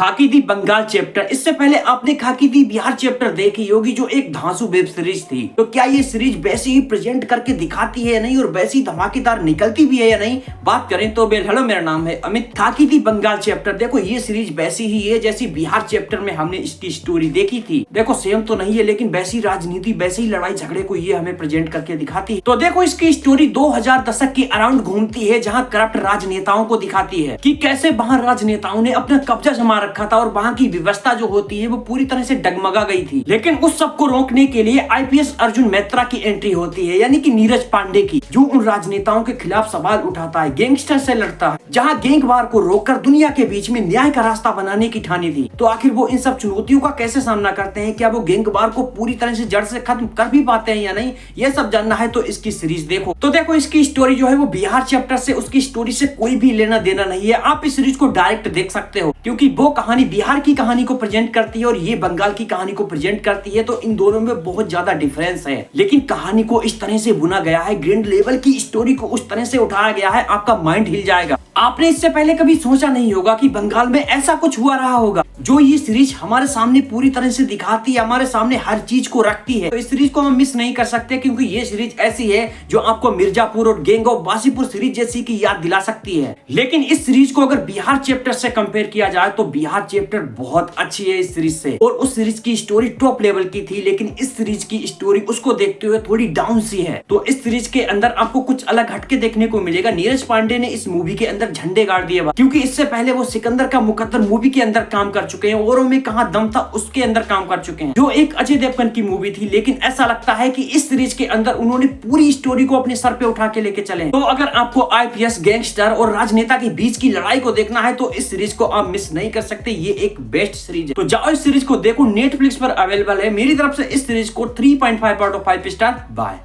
खाकी दी बंगाल चैप्टर। इससे पहले आपने खाकी दी बिहार चैप्टर देखी होगी, जो एक धांसू वेब सीरीज थी। तो क्या ये सीरीज वैसे ही प्रेजेंट करके दिखाती है या नहीं, और वैसी धमाकेदार निकलती भी है या नहीं, बात करें तो हेलो, मेरा नाम है अमित। खाकी दी बंगाल चैप्टर, देखो ये सीरीज वैसी ही है जैसी बिहार चैप्टर में हमने इसकी स्टोरी देखी थी। देखो सेम तो नहीं है, लेकिन वैसी राजनीति, वैसी लड़ाई झगड़े को ये हमें प्रेजेंट करके दिखाती है। तो देखो इसकी स्टोरी 2000 दशक के अराउंड घूमती है, जहाँ करप्ट राजनेताओं को दिखाती है कि कैसे वहाँ राजनेताओं ने अपना कब्जा जमा रखा था और वहाँ की व्यवस्था जो होती है वो पूरी तरह से डगमगा गई थी। लेकिन उस सब को रोकने के लिए आईपीएस अर्जुन मेहता की एंट्री होती है, यानी कि नीरज पांडे की, जो उन राजनेताओं के खिलाफ सवाल उठाता है, गैंगस्टर से लड़ता है, जहाँ गैंगवार को रोककर दुनिया के बीच में न्याय का रास्ता बनाने की ठानी थी। तो आखिर वो इन सब चुनौतियों का कैसे सामना करते हैं, क्या वो गैंगवार को पूरी तरह से जड़ से खत्म कर भी पाते हैं या नहीं, ये सब जानना है तो इसकी सीरीज देखो। तो देखो इसकी स्टोरी जो है वो बिहार चैप्टर से, उसकी स्टोरी से कोई भी लेना देना नहीं है। आप इस सीरीज को डायरेक्ट देख सकते हो, क्योंकि वो कहानी बिहार की कहानी को प्रेजेंट करती है और ये बंगाल की कहानी को प्रेजेंट करती है। तो इन दोनों में बहुत ज्यादा डिफरेंस है, लेकिन कहानी को इस तरह से बुना गया है, ग्रैंड लेवल की स्टोरी को उस तरह से उठाया गया है, आपका माइंड हिल जाएगा। आपने इससे पहले कभी सोचा नहीं होगा कि बंगाल में ऐसा कुछ हुआ रहा होगा। जो ये सीरीज हमारे सामने पूरी तरह से दिखाती है, हमारे सामने हर चीज को रखती है। तो इस सीरीज को हम मिस नहीं कर सकते, क्योंकि ये सीरीज ऐसी है जो आपको मिर्जापुर और गैंग ऑफ वासीपुर सीरीज जैसी की याद दिला सकती है। लेकिन इस सीरीज को अगर बिहार चैप्टर से कंपेयर किया जाए तो बिहार चैप्टर बहुत अच्छी है इस सीरीज से, और उस सीरीज की स्टोरी टॉप लेवल की थी। लेकिन इस सीरीज की स्टोरी उसको देखते हुए थोड़ी डाउन सी है। तो इस सीरीज के अंदर आपको कुछ अलग हटके देखने को मिलेगा। नीरज पांडे ने इस मूवी के अंदर झंडे गाड़ दिए, क्योंकि इससे पहले वो सिकंदर का मुकद्दर मूवी के अंदर काम कर चुके हैं, औरों में कहां दम था उसके अंदर काम कर चुके हैं, जो एक अजय देवगन की मूवी थी। लेकिन ऐसा लगता है कि इस सीरीज के अंदर उन्होंने पूरी स्टोरी को अपने सर पे उठा के लेके चले। तो अगर आपको आईपीएस, गैंगस्टर और राजनेता के बीच की लड़ाई को देखना है तो इस सीरीज को आप मिस नहीं कर सकते। ये एक बेस्ट सीरीज है, तो जाओ इस सीरीज को देखो। नेटफ्लिक्स पर अवेलेबल है। मेरी तरफ से इस सीरीज को 3.5 आउट ऑफ 5 स्टार। बाय।